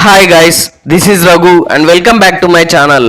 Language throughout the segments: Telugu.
Hi guys, this is Raghu and welcome back to my channel.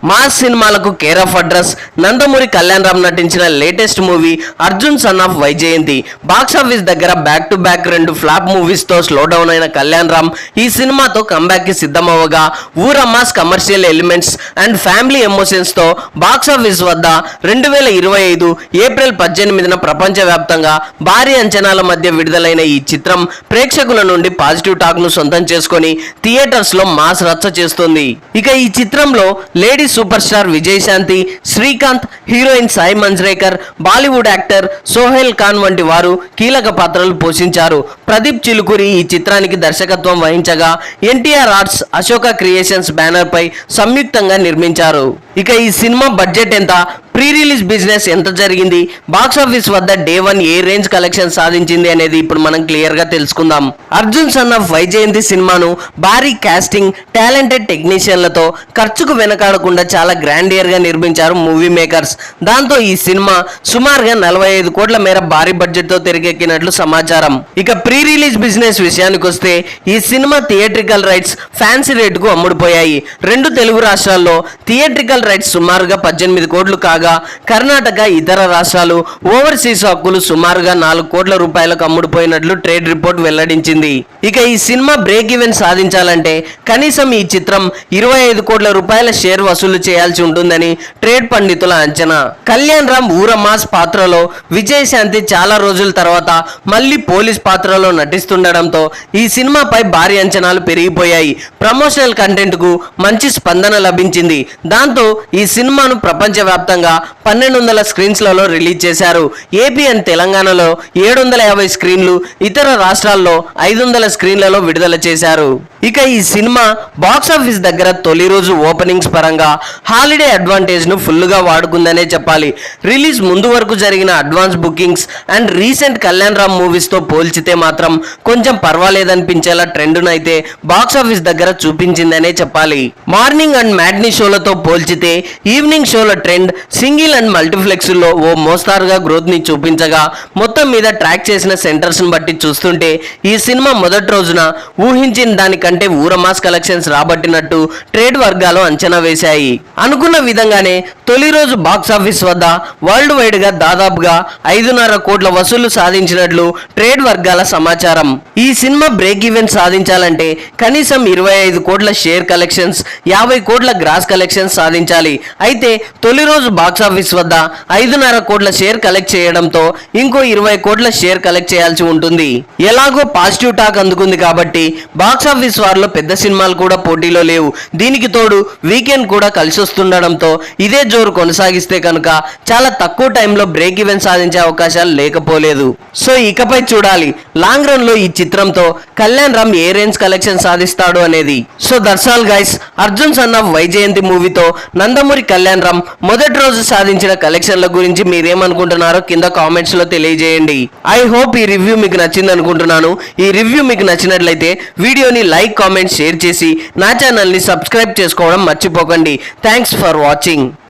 Mass సినిమాలకు care of address Nandamuri Kalyan Ram నటించిన latest movie Arjun son of Vyjayanthi box office దగ్గర back to back 2 flop movies తో స్లో డౌన్ అయిన కళ్యాణ్ రామ్ ఈ సినిమాతో కంబ్యాక్ కి సిద్ధమవ్వగా ఊరమాస్ commercial elements and family emotions తో బాక్సాఫీస్ వద్ద 2025 ఏప్రిల్ 18న ప్రపంచవ్యాప్తంగా భారీ అంచనాల మధ్య విడుదలైన ఈ చిత్రం ప్రేక్షకుల నుండి పాజిటివ్ టాక్ ను సొంతం చేసుకొని థియేటర్స్ లో మాస్ రచ్చ చేస్తుంది. ఇక ఈ చిత్రంలో lady superstar Vijayashanti, Srikanth, heroine Sai Manjrekar, Bollywood actor Sohail Khan వంటి వారు కీలక పాత్రలు పోషించారు. ప్రదీప్ చిలుకూరి ఈ చిత్రానికి దర్శకత్వం వహించగా NTR arts, Ashoka creations banner పై సంయుక్తంగా నిర్మించారు. ఇక ఈ సినిమా బడ్జెట్ ఎంత, ప్రీ రిలీజ్ బిజినెస్ ఎంత జరిగింది, బాక్సాఫీస్ వద్ద డే 1 ఏ రేంజ్ కలెక్షన్ సాధించింది అనేది ఇప్పుడు మనం క్లియర్ గా తెలుసుకుందాం. అర్జున్ సన్ ఆఫ్ వైజయంతి సినిమాను భారీ కాస్టింగ్, టాలెంటెడ్ టెక్నీషియన్లతో ఖర్చుకు వెనకాడకుండా చాలా గ్రాండియర్ గా నిర్మించారు మూవీ మేకర్స్. దాంతో ఈ సినిమా సుమారుగా 45 కోట్ల మేర భారీ బడ్జెట్ తో తెరకెక్కినట్లు సమాచారం. ఇక ప్రీ రిలీజ్ బిజినెస్ విషయానికి వస్తే ఈ సినిమా థియేట్రికల్ రైట్స్ ఫ్యాన్సీ రేటుకు అమ్ముడుపోయాయి. 2 తెలుగు రాష్ట్రాల్లో థియేట్రికల్ రైట్స్ సుమారుగా 18 కోట్లు కాగా కర్ణాటక, ఇతర రాష్ట్రాలు ఓవర్సీస్ హక్కులు సుమారుగా 4 కోట్ల రూపాయలకు అమ్ముడుపోయినట్లు ట్రేడ్ రిపోర్ట్ వెల్లడించింది. ఇక ఈ సినిమా బ్రేక్ ఈవెన్ సాధించాలంటే కనీసం ఈ చిత్రం 25 కోట్ల రూపాయల షేర్ వసూలు చేయాల్సి ఉంటుందని ట్రేడ్ పండితుల అంచనా. కళ్యాణ్ రామ్ ఊరమాస్ పాత్రలో, విజయశాంతి చాలా రోజుల తర్వాత మళ్ళీ పోలీస్ పాత్రలో నటిస్తుండడంతో ఈ సినిమాపై భారీ అంచనాలు పెరిగిపోయాయి. ప్రమోషనల్ కంటెంట్ కు మంచి స్పందన లభించింది. దాంతో ఈ సినిమాను ప్రపంచవ్యాప్తంగా 1200 స్క్రీన్స్లలో రిలీజ్ చేశారు. ఏపీ అండ్ తెలంగాణలో 750 స్క్రీన్లు, ఇతర రాష్ట్రాల్లో 500 స్క్రీన్లలో విడుదల చేశారు. ఇక ఈ సినిమా బాక్సాఫీస్ దగ్గర తొలి రోజు ఓపెనింగ్స్ పరంగా హాలిడే అడ్వాంటేజ్ ను ఫుల్ గా వాడుకుందనే చెప్పాలి. రిలీజ్ ముందు వరకు జరిగిన advance bookings and recent Kalyan Ram movies తో పోల్చితే మాత్రం కొంచెం పర్వాలేదనిపించేలా ట్రెండ్ అయితే బాక్సాఫీస్ దగ్గర చూపించిందనే చెప్పాలి. మార్నింగ్ అండ్ మ్యాట్నీ షోలతో పోల్చితే ఈవినింగ్ షోల ట్రెండ్ సింగిల్ అండ్ మల్టీప్లెక్స్ లో ఓ మోస్తారుగా గ్రోత్ ని చూపించగా మొత్తం మీద ట్రాక్ చేసిన సెంటర్స్ ని బట్టి చూస్తుంటే ఈ సినిమా మొదటి రోజున ఊహించిన దానికంటే ఊరమాస్ కలెక్షన్స్ రాబట్టినట్టు ట్రేడ్ వర్గాలు అంచనా వేశాయి. అనుకున్న విధంగానే తొలి రోజు బాక్సాఫీస్ వద్ద వరల్డ్ వైడ్ గా దాదాపుగా 5.5 కోట్ల వసూలు సాధించినట్లు ట్రేడ్ వర్గాల సమాచారం. ఈ సినిమా బ్రేక్ ఈవెన్ సాధించాలంటే కనీసం 25 కోట్ల షేర్ కలెక్షన్స్, 50 కోట్ల గ్రాస్ కలెక్షన్స్ సాధించాలి. అయితే తొలి రోజు బాక్సాఫీస్ వద్ద 5.5 కోట్ల షేర్ కలెక్ట్ చేయడంతో ఇంకో 20 కోట్ల షేర్ కలెక్ట్ చేయాల్సి ఉంటుంది. ఎలాగో పాజిటివ్ టాక్ అందుకుంది కాబట్టి బాక్సాఫీస్ వారిలో పెద్ద సినిమాలు కూడా పోటీలో లేవు. దీనికి తోడు వీకెండ్ కూడా కలిసి వస్తుండడంతో ఇదే జోరు కొనసాగిస్తే కనుక చాలా తక్కువ టైంలో బ్రేక్ ఈవెన్ సాధించే అవకాశాలు లేకపోలేదు. సో ఇకపై చూడాలి లాంగ్ రన్ లో ఈ చిత్రంతో కళ్యాణ్ రామ్ ఏ రేంజ్ కలెక్షన్ సాధిస్తాడు అనేది. So that's all guys, Arjun son of Vyjayanthi మూవీతో నందమూరి కళ్యాణ్ రామ్ మొదటి రోజు సాధించిన కలెక్షన్ల గురించి మీరేమనుకుంటున్నారో కింద కామెంట్స్ లో తెలియజేయండి. ఐ హోప్ ఈ రివ్యూ మీకు నచ్చింది అనుకుంటున్నాను. ఈ రివ్యూ మీకు నచ్చినట్లయితే వీడియోని లైక్, కామెంట్, షేర్ చేసి నా ఛానల్ని సబ్స్క్రైబ్ చేసుకోవడం మర్చిపోకండి. Thanks for watching.